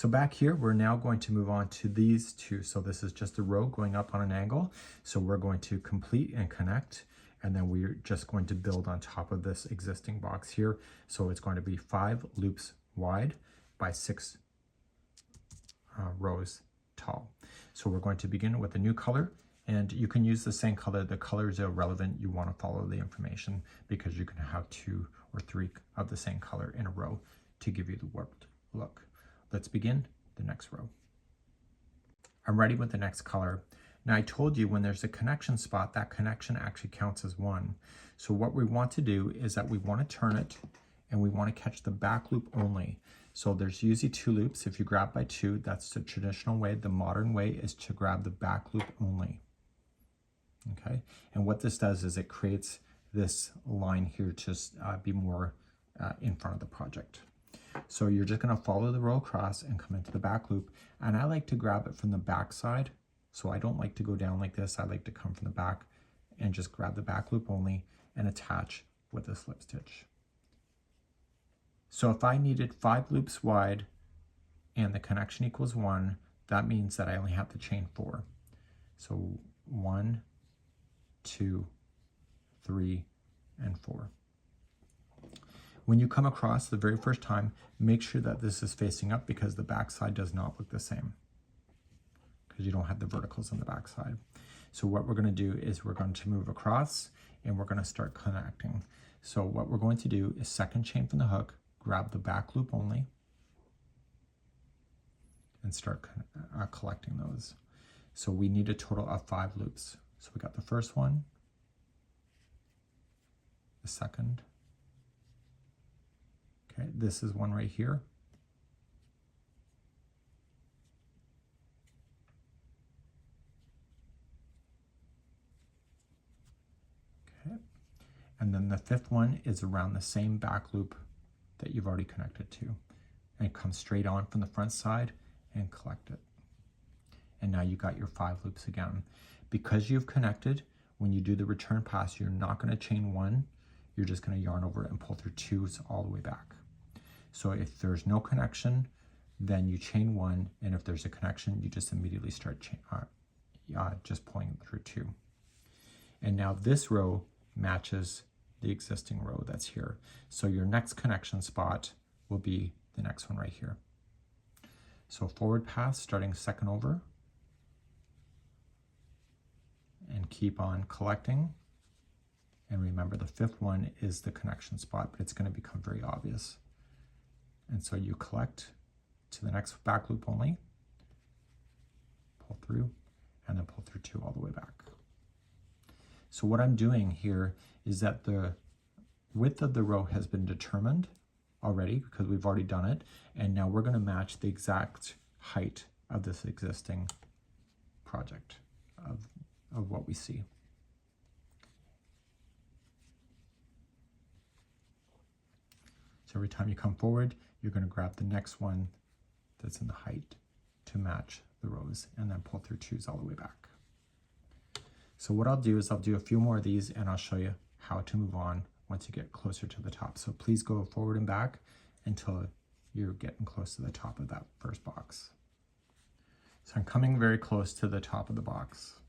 So back here, we're now going to move on to these two. So this is just a row going up on an angle. So we're going to complete and connect, and then we're just going to build on top of this existing box here. So it's going to be 5 loops wide by 6 rows tall. So we're going to begin with a new color, and you can use the same color. The color is irrelevant. You want to follow the information because you can have 2 or 3 of the same color in a row to give you the warped look. Let's begin the next row. I'm ready with the next color. Now I told you when there's a connection spot, that connection actually counts as 1. So what we want to do is that we want to turn it and we want to catch the back loop only. So there's usually 2 loops. If you grab by 2, that's the traditional way. The modern way is to grab the back loop only. Okay, and what this does is it creates this line here to be more in front of the project. So you're just going to follow the row across and come into the back loop. And I like to grab it from the back side. So I don't like to go down like this. I like to come from the back and just grab the back loop only and attach with a slip stitch. So if I needed 5 loops wide and the connection equals 1, that means that I only have to chain 4. So 1, 2, 3, and 4. When you come across the very first time, make sure that this is facing up because the back side does not look the same because you don't have the verticals on the back side. So what we're going to do is we're going to move across and we're going to start connecting. So what we're going to do is second chain from the hook, grab the back loop only, and start collecting those. So we need a total of 5 loops. So we got the first one, the second. Okay, this is one right here. Okay, and then the 5th one is around the same back loop that you've already connected to. And it comes straight on from the front side and collect it. And now you got your 5 loops again. Because you've connected, when you do the return pass, you're not going to chain 1, you're just going to yarn over it and pull through 2s all the way back. So if there's no connection, then you chain 1, and if there's a connection, you just immediately start just pulling through 2. And now this row matches the existing row that's here. So your next connection spot will be the next one right here. So forward pass starting second over, and keep on collecting. And remember the 5th one is the connection spot, but it's going to become very obvious. And so you collect to the next back loop only, pull through, and then pull through 2 all the way back. So what I'm doing here is that the width of the row has been determined already because we've already done it. And now we're going to match the exact height of this existing project of what we see. So every time you come forward, you're going to grab the next one that's in the height to match the rows and then pull through 2s all the way back. So what I'll do is I'll do a few more of these and I'll show you how to move on once you get closer to the top. So please go forward and back until you're getting close to the top of that first box. So I'm coming very close to the top of the box.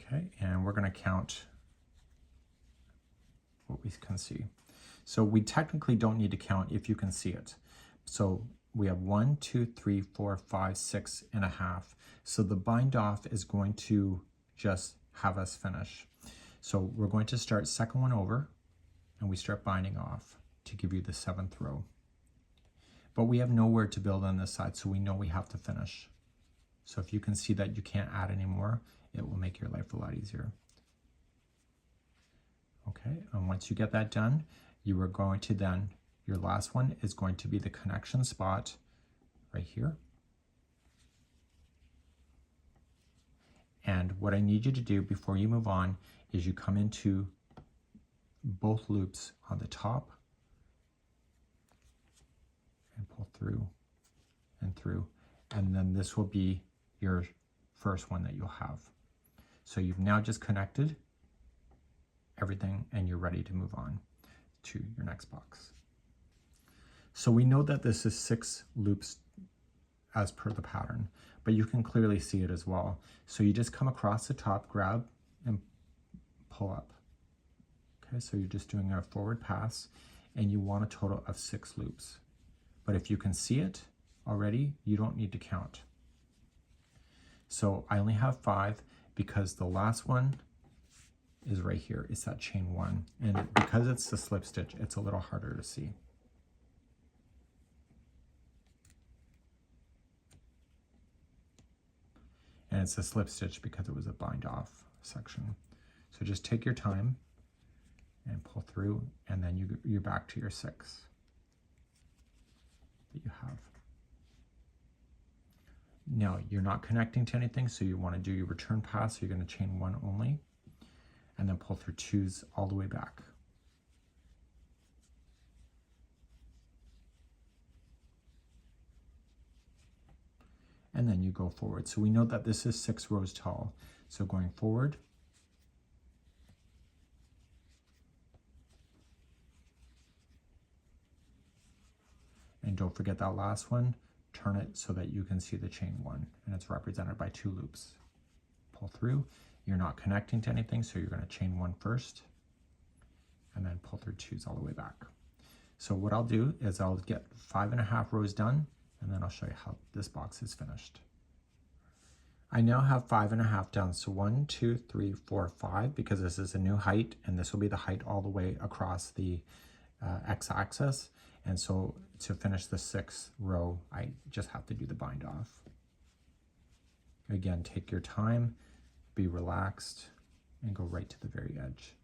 Okay, and we're going to count what we can see. So we technically don't need to count if you can see it. So we have 1, 2, 3, 4, 5, 6 and a half. So the bind off is going to just have us finish. So we're going to start second one over and we start binding off to give you the 7th row. But we have nowhere to build on this side, so we know we have to finish. So if you can see that you can't add anymore, it will make your life a lot easier. Okay, and once you get that done, you are going to then, your last one is going to be the connection spot right here. And what I need you to do before you move on is you come into both loops on the top and pull through and through. And then this will be your first one that you'll have. So you've now just connected everything and you're ready to move on to your next box. So we know that this is 6 loops as per the pattern, but you can clearly see it as well. So you just come across the top, grab and pull up. Okay, so you're just doing a forward pass and you want a total of 6 loops. But if you can see it already, you don't need to count. So I only have 5 because the last one is right here. It's that chain 1. And because it's the slip stitch, it's a little harder to see. And it's a slip stitch because it was a bind off section. So just take your time and pull through, and then you're back to your 6 that you have. Now you're not connecting to anything, so you want to do your return pass. So you're going to chain 1 only, and then pull through 2s all the way back. And then you go forward. So we know that this is 6 rows tall. So going forward, and don't forget that last one, turn it so that you can see the chain 1, and it's represented by 2 loops. Pull through. You're not connecting to anything, so you're going to chain 1 first, and then pull through 2s all the way back. So what I'll do is I'll get 5.5 rows done, and then I'll show you how this box is finished. I now have 5.5 done, so 1, 2, 3, 4, 5, because this is a new height, and this will be the height all the way across the x-axis. And so to finish the 6th row, I just have to do the bind off. Again, take your time, be relaxed, and go right to the very edge,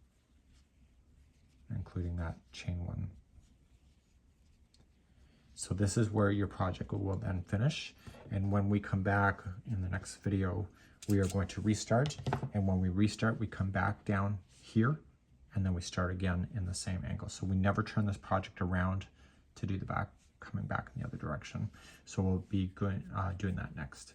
including that chain 1. So this is where your project will then finish. And when we come back in the next video, we are going to restart. And when we restart, we come back down here, and then we start again in the same angle. So we never turn this project around to do the back, coming back in the other direction. So we'll be doing that next.